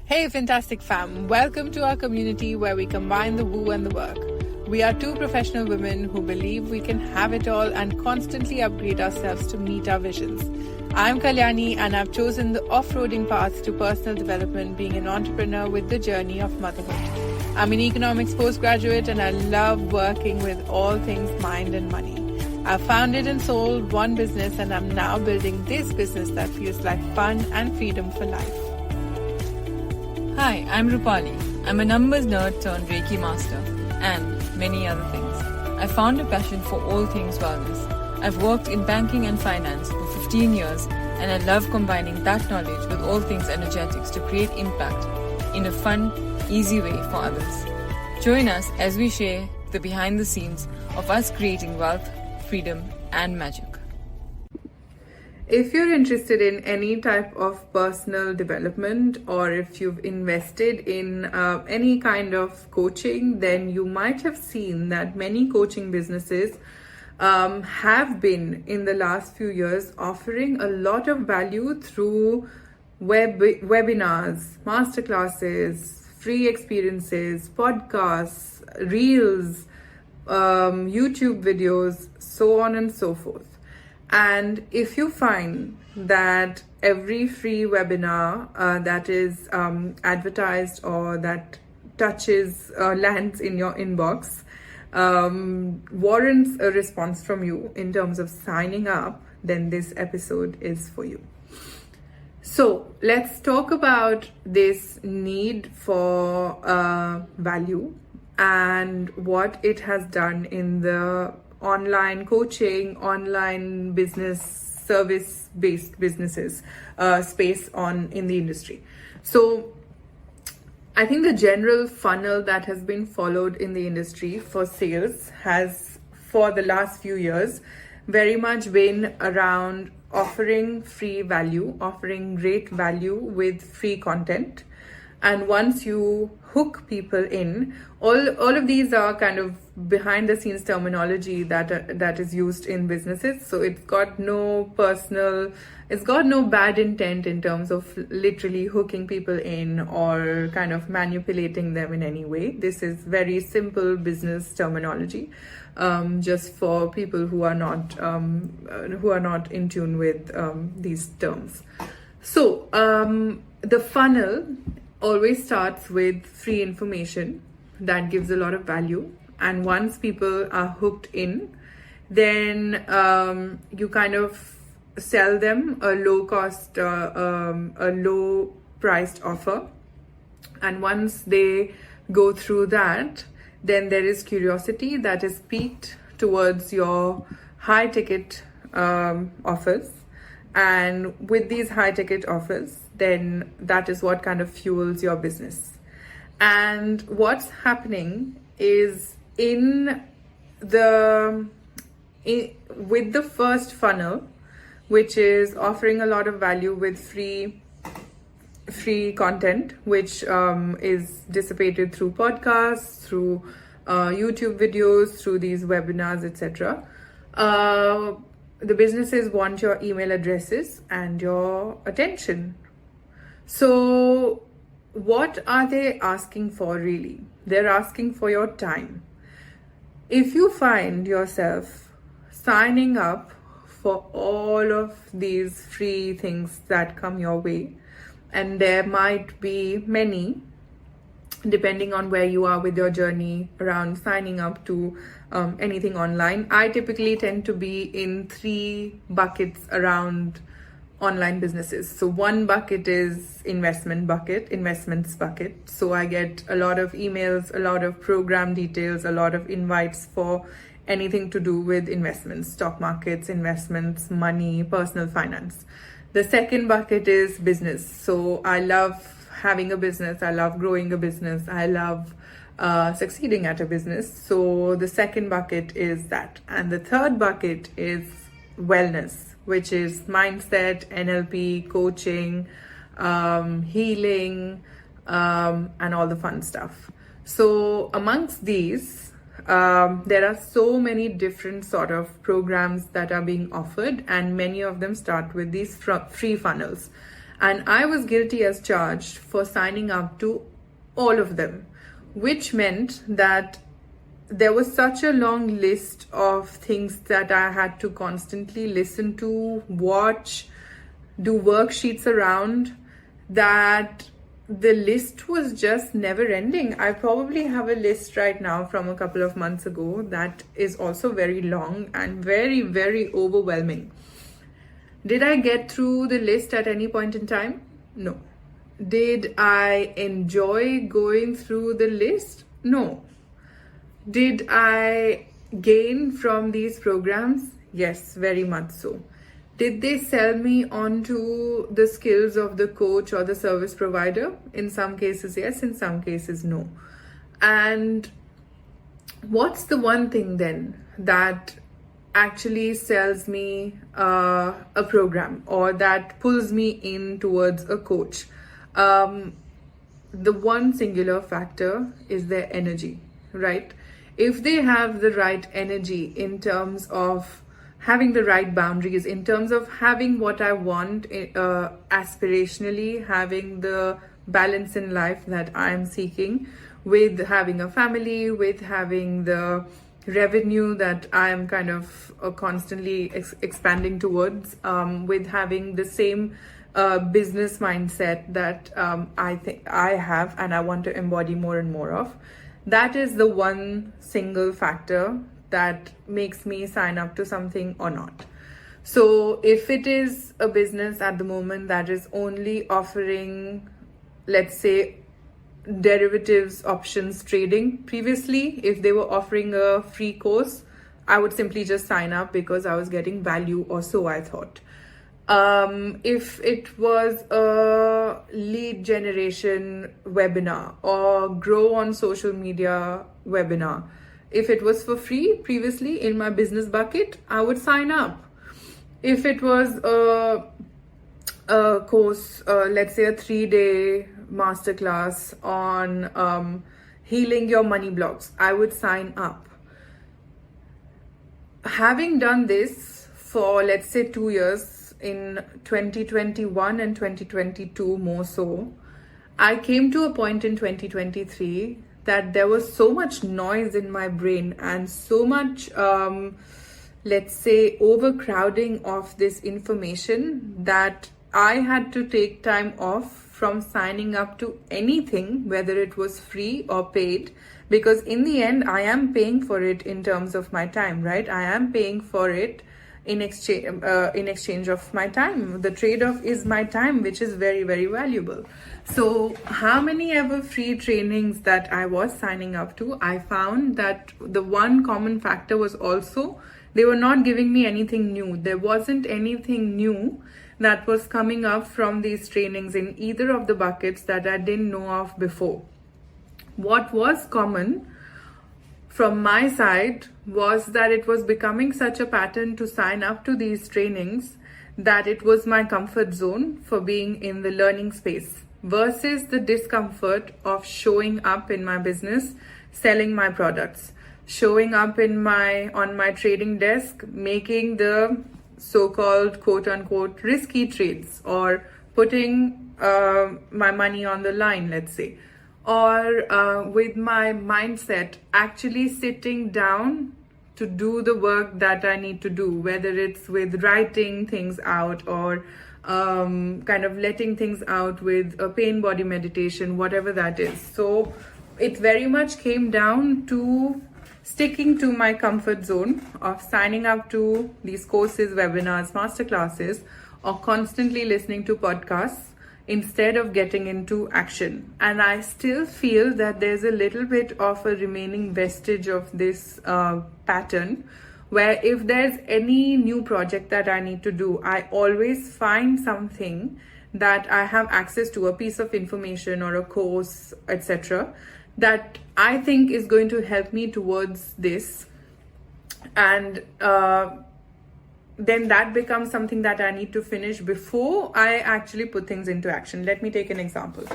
Hey Fantastic Fam, welcome to our community where we combine the woo and the work. We are two professional women who believe we can have it all and constantly upgrade ourselves to meet our visions. I'm Kalyani and I've chosen the off-roading path to personal development, being an entrepreneur with the journey of motherhood. I'm an economics postgraduate and I love working with all things mind and money. I've founded and sold one business and I'm now building this business that feels like fun and freedom for life. Hi, I'm Rupali. I'm a numbers nerd turned Reiki master and many other things. I found a passion for all things wellness. I've worked in banking and finance for 15 years and I love combining that knowledge with all things energetics to create impact in a fun, easy way for others. Join us as we share the behind the scenes of us creating wealth, freedom and magic. If you're interested in any type of personal development or if you've invested in any kind of coaching, then you might have seen that many coaching businesses have been in the last few years offering a lot of value through webinars, masterclasses, free experiences, podcasts, reels, YouTube videos, so on and so forth. And if you find that every free webinar that is advertised or that touches lands in your inbox warrants a response from you in terms of signing up, then this episode is for you. So let's talk about this need for value and what it has done in the online coaching, online business, service-based businesses space in the industry. So I think the general funnel that has been followed in the industry for sales has, for the last few years, very much been around offering free value, offering great value with free content. And once you hook people in, all of these are kind of behind the scenes terminology that is used in businesses. So it's got no bad intent in terms of literally hooking people in or kind of manipulating them in any way. This is very simple business terminology, just for people who are not in tune with these terms. So the funnel always starts with free information that gives a lot of value, and once people are hooked in, then you kind of sell them a low priced offer, and once they go through that, then there is curiosity that is piqued towards your high ticket offers, and with these high ticket offers, then that is what kind of fuels your business. And what's happening is with the first funnel, which is offering a lot of value with free content, which is dissipated through podcasts, through YouTube videos, through these webinars, etc. The businesses want your email addresses and your attention. So what are they asking for really? They're asking for your time. If you find yourself signing up for all of these free things that come your way, and there might be many, depending on where you are with your journey around signing up to anything online. I typically tend to be in 3 buckets around online businesses. So one bucket is investments bucket. So I get a lot of emails, a lot of program details, a lot of invites for anything to do with investments, stock markets, investments, money, personal finance. The second bucket is business. So I love having a business. I love growing a business. I love succeeding at a business. So the second bucket is that. And the third bucket is wellness, which is mindset, NLP, coaching, healing, and all the fun stuff. So amongst these, there are so many different sort of programs that are being offered, and many of them start with these free funnels. And I was guilty as charged for signing up to all of them, which meant that there was such a long list of things that I had to constantly listen to, watch, do worksheets around, that the list was just never ending. I probably have a list right now from a couple of months ago that is also very long and very, very overwhelming. Did I get through the list at any point in time? No. Did I enjoy going through the list? No. Did I gain from these programs? Yes, very much so. Did they sell me onto the skills of the coach or the service provider? In some cases, yes. In some cases, no. And what's the one thing then that actually sells me a program or that pulls me in towards a coach? The one singular factor is their energy, right? If they have the right energy in terms of having the right boundaries, in terms of having what I want aspirationally, having the balance in life that I'm seeking, with having a family, with having the revenue that I am kind of constantly expanding towards, with having the same business mindset that I think I have and I want to embody more and more of. That is the one single factor that makes me sign up to something or not. So if it is a business at the moment that is only offering, let's say, derivatives, options, trading, previously, if they were offering a free course, I would simply just sign up because I was getting value, or so I thought. If it was a lead generation webinar or grow on social media webinar, if it was for free previously in my business bucket, I would sign up. If it was a course, let's say a 3-day masterclass on healing your money blocks, I would sign up. Having done this for, let's say, 2 years, in 2021 and 2022 more so, I came to a point in 2023 that there was so much noise in my brain and so much, let's say, overcrowding of this information that I had to take time off from signing up to anything, whether it was free or paid, because in the end, I am paying for it in terms of my time, right? I am paying for it in exchange of my time. The trade-off is my time, which is very, very valuable. So how many ever free trainings that I was signing up to, I found that the one common factor was also they were not giving me anything new. There wasn't anything new that was coming up from these trainings in either of the buckets that I didn't know of before. What was common from my side was that it was becoming such a pattern to sign up to these trainings that it was my comfort zone for being in the learning space versus the discomfort of showing up in my business, selling my products, showing up on my trading desk, making the so-called quote-unquote risky trades, or putting my money on the line, let's say, or with my mindset actually sitting down to do the work that I need to do, whether it's with writing things out or kind of letting things out with a pain body meditation, whatever that is. So it very much came down to sticking to my comfort zone of signing up to these courses, webinars, masterclasses, or constantly listening to podcasts instead of getting into action. And I still feel that there's a little bit of a remaining vestige of this pattern, where if there's any new project that I need to do, I always find something that I have access to, a piece of information or a course, etc., that I think is going to help me towards this. And then that becomes something that I need to finish before I actually put things into action. Let me take an example.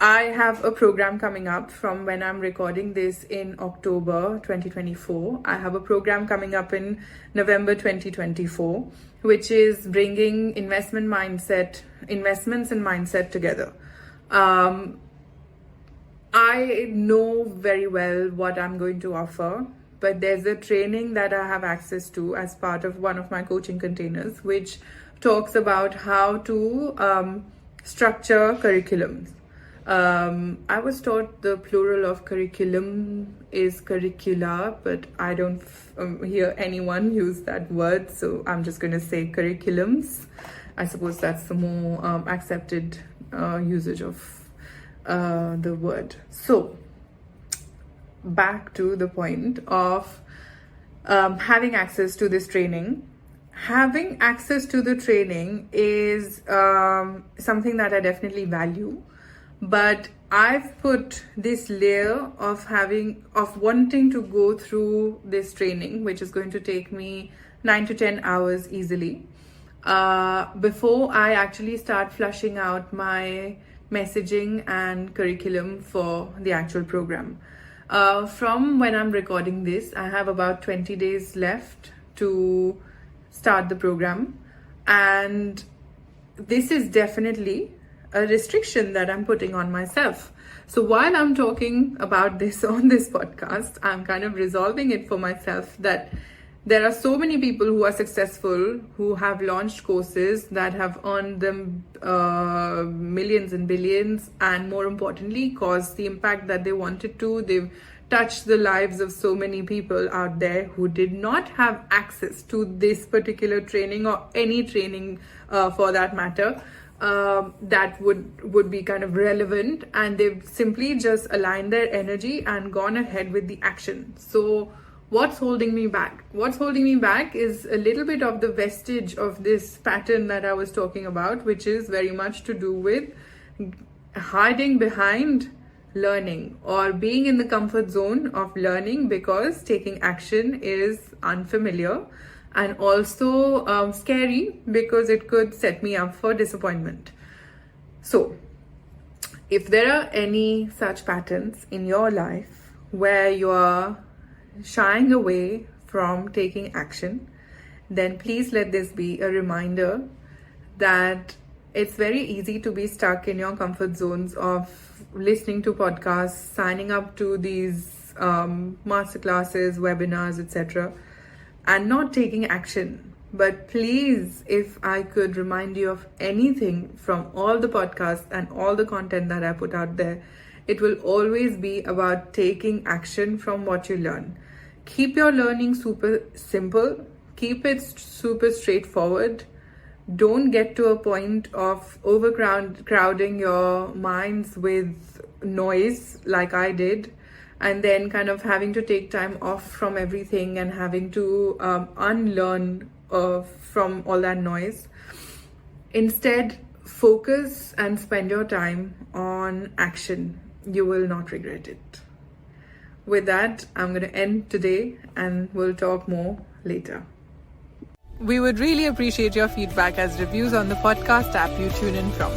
I have a program coming up from when I'm recording this in October 2024. I have a program coming up in November 2024, which is bringing investments and mindset together. I know very well what I'm going to offer, but there's a training that I have access to as part of one of my coaching containers, which talks about how to structure curriculums. I was taught the plural of curriculum is curricula, but I don't hear anyone use that word, so I'm just going to say curriculums. I suppose that's the more accepted usage of the word. So, back to the point of having access to this training. Having access to the training is something that I definitely value. But I've put this layer of wanting to go through this training, which is going to take me 9 to 10 hours easily, before I actually start flushing out my messaging and curriculum for the actual program. From when I'm recording this, I have about 20 days left to start the program. And this is definitely a restriction that I'm putting on myself. So while I'm talking about this on this podcast, I'm kind of resolving it for myself that there are so many people who are successful, who have launched courses that have earned them millions and billions, and more importantly, caused the impact that they wanted to. They've touched the lives of so many people out there who did not have access to this particular training or any training for that matter. That would be kind of relevant, and they've simply just aligned their energy and gone ahead with the action. So what's holding me back? What's holding me back is a little bit of the vestige of this pattern that I was talking about, which is very much to do with hiding behind learning or being in the comfort zone of learning because taking action is unfamiliar. And also scary because it could set me up for disappointment. So, if there are any such patterns in your life where you are shying away from taking action, then please let this be a reminder that it's very easy to be stuck in your comfort zones of listening to podcasts, signing up to these masterclasses, webinars, etc., and not taking action. But please, if I could remind you of anything from all the podcasts and all the content that I put out there, it will always be about taking action from what you learn. Keep your learning super simple. Keep it super straightforward. Don't get to a point of crowding your minds with noise like I did, and then kind of having to take time off from everything and having to unlearn from all that noise. Instead, focus and spend your time on action. You will not regret it. With that, I'm going to end today and we'll talk more later. We would really appreciate your feedback as reviews on the podcast app you tune in from.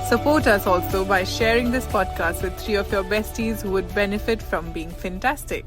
Support us also by sharing this podcast with 3 of your besties who would benefit from being fantastic.